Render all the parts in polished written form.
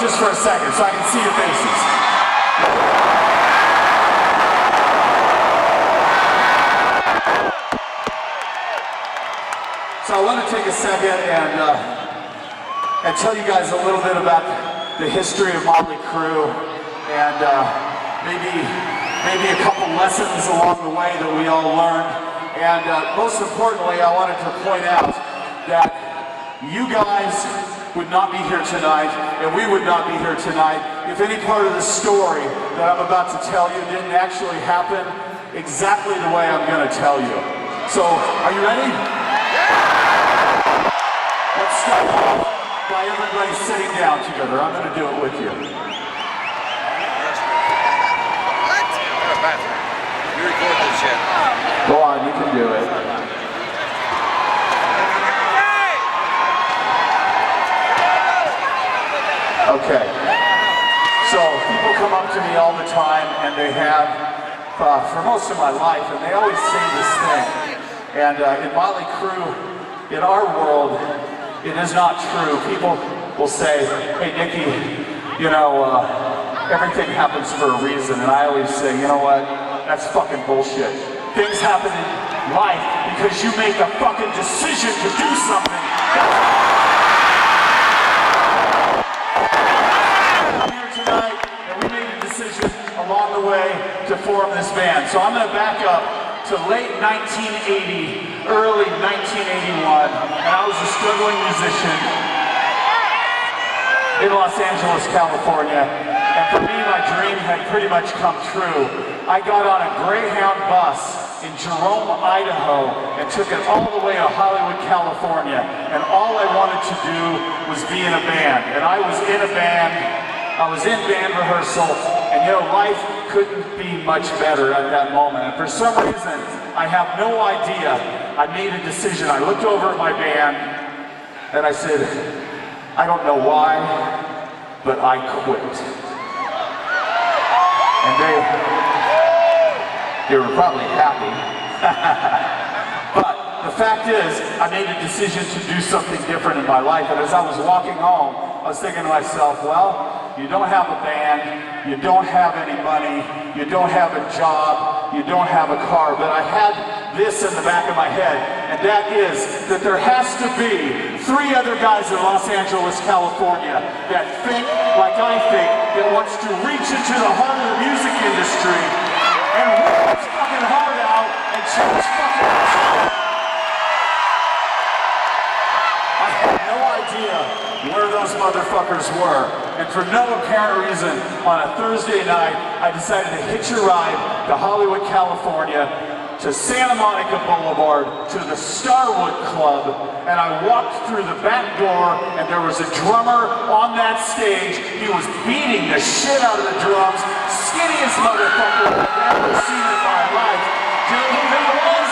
just for a second so I can see your faces. So I want to take a second and tell you guys a little bit about the history of Motley Crue and maybe a couple lessons along the way that we all learned. And most importantly, I wanted to point out that you guys would not be here tonight, and we would not be here tonight if any part of the story that I'm about to tell you didn't actually happen exactly the way I'm going to tell you. So, are you ready? Let's start off by everybody sitting down together. I'm going to do it with you. You record this shit. Go on, you can do it. Okay. So people come up to me all the time, and they have for most of my life, and they always say this thing. And in Motley Crue, in our world, it is not true. People will say, "Hey, Nikki, you know, everything happens for a reason." And I always say, you know what? That's fucking bullshit. Things happen in life because you make a fucking decision to do something. I'm here tonight, and we made a decision along the way to form this band. So I'm going to back up to late 1980, early 1981, and I was a struggling musician in Los Angeles, California. And for me, my dream had pretty much come true. I got on a Greyhound bus in Jerome, Idaho, and took it all the way to Hollywood, California. And all I wanted to do was be in a band. And I was in a band, I was in band rehearsal, and you know, life couldn't be much better at that moment. And for some reason, I have no idea, I made a decision. I looked over at my band, and I said, I don't know why, but I quit. And they were probably happy. But the fact is, I made a decision to do something different in my life. And as I was walking home, I was thinking to myself, well, you don't have a band, you don't have any money, you don't have a job, you don't have a car. But I had this in the back of my head, and that is that there has to be 3 other guys in Los Angeles, California that think like I think, that wants to reach into the heart of the music industry and rip its fucking heart out and change fucking lives. I had no idea where those motherfuckers were, and for no apparent reason, on a Thursday night, I decided to hitch a ride to Hollywood, California, to Santa Monica Boulevard, to the Starwood Club, and I walked through the back door, and there was a drummer on that stage. He was beating the shit out of the drums, skinniest motherfucker I've ever seen in my life. Do you know who that was?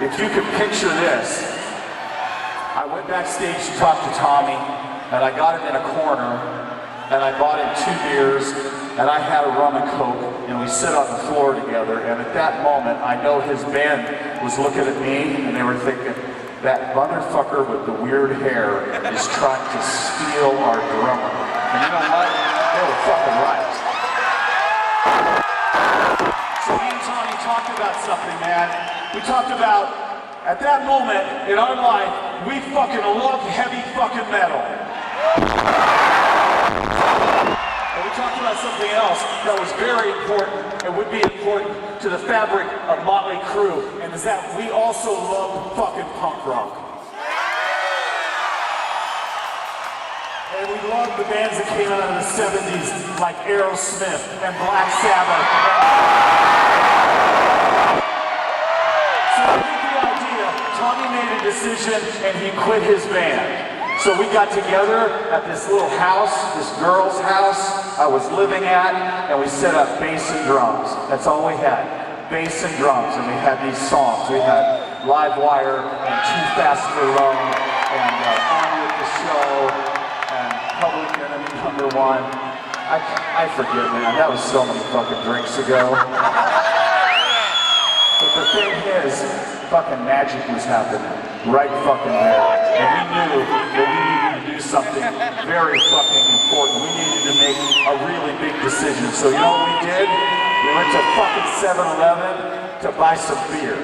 If you could picture this, I went backstage to talk to Tommy, and I got him in a corner, and I bought him 2 beers, and I had a rum and coke, and we sit on the floor together, and at that moment, I know his band was looking at me, and they were thinking, that motherfucker with the weird hair is trying to steal our drummer. And you know what? They were fucking right. So me and Tommy talked about something, man. We talked about, at that moment in our life, we fucking loved heavy fucking metal. And we talked about something else that was very important and would be important to the fabric of Motley Crue, and is that we also loved fucking punk rock. And we loved the bands that came out of the 70s, like Aerosmith and Black Sabbath. So I think the idea, Tommy made a decision and he quit his band. So we got together at this little house, this girl's house I was living at, and we set up bass and drums. That's all we had, bass and drums, and we had these songs. We had Livewire and Too Fast for Love and On With The Show and Public Enemy #1. I forget, man, that was so many fucking drinks ago. But the thing is, fucking magic was happening right fucking there. And we knew that we needed to do something very fucking important. We needed to make a really big decision. So you know what we did? We went to fucking 7-Eleven to buy some beer.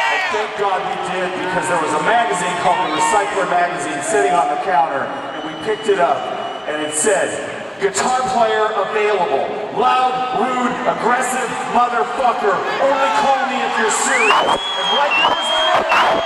And thank God we did, because there was a magazine called The Recycler Magazine sitting on the counter, and we picked it up, and it said, "Guitar player available. Loud, rude, aggressive motherfucker. Only call me if you're serious." And right there was the name.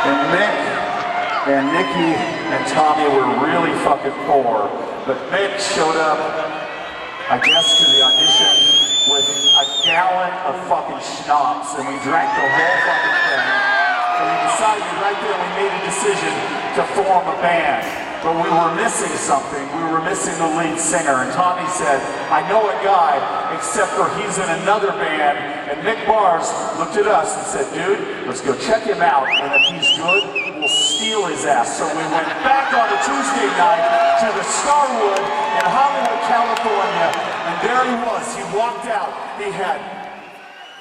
And Mick and Nikki and Tommy were really fucking poor, but Mick showed up, I guess, to the audition with a gallon of fucking schnapps, and we drank the whole fucking thing. So we decided right there, we made a decision to form a band, but we were missing something. We were missing the lead singer, and Tommy said, "I know a guy, except for he's in another band." And Mick Mars looked at us and said, "Dude, let's go check him out, and if he's good, we'll steal his ass." So we went back on a Tuesday night to the Starwood in Hollywood, California, and there he was. He walked out. He had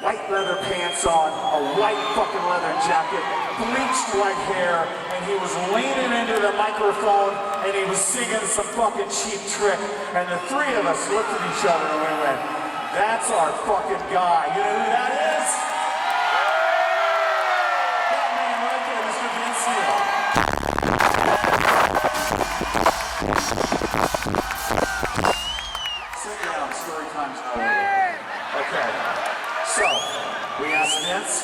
white leather pants on, a white fucking leather jacket, bleached white hair, and he was leaning into the microphone, and he was singing some fucking Cheap Trick. And the three of us looked at each other and we went, "That's our fucking guy." You know who that is? That man right there, Mr. Vince Neil. Sit down, story time's over. Okay, so we asked Vince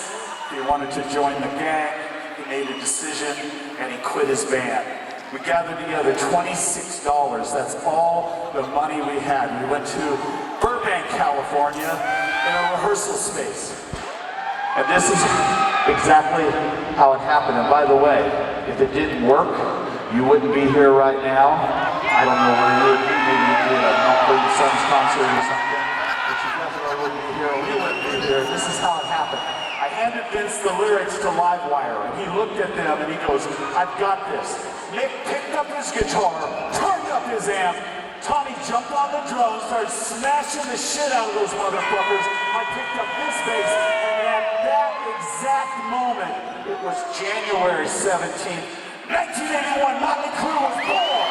if he wanted to join the gang. He made a decision and he quit his band. We gathered together $26. That's all the money we had. We went to Burbank, California in a rehearsal space. And this is exactly how it happened. And by the way, if it didn't work, you wouldn't be here right now. I don't know where you would be. Maybe you'd be at a Mumford & Sons concert or something. But you definitely wouldn't be here. We wouldn't be here. This is how it happened. I handed Vince the lyrics to Livewire, and he looked at them and he goes, "I've got this." Nick picked up his guitar, turned up his amp. Tommy jumped on the drums, started smashing the shit out of those motherfuckers. I picked up this bass, and at that exact moment, it was January 17th, 1981, Motley Crue was born.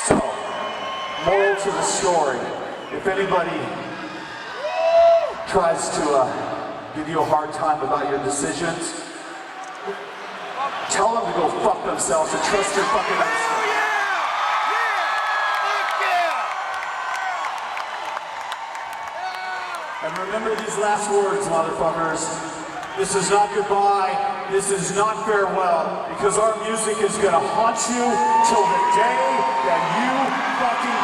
So, moral to the story, if anybody tries to give you a hard time about your decisions, tell them to go fuck themselves and trust your fucking instinct. And remember these last words, motherfuckers. This is not goodbye. This is not farewell. Because our music is gonna haunt you till the day that you fucking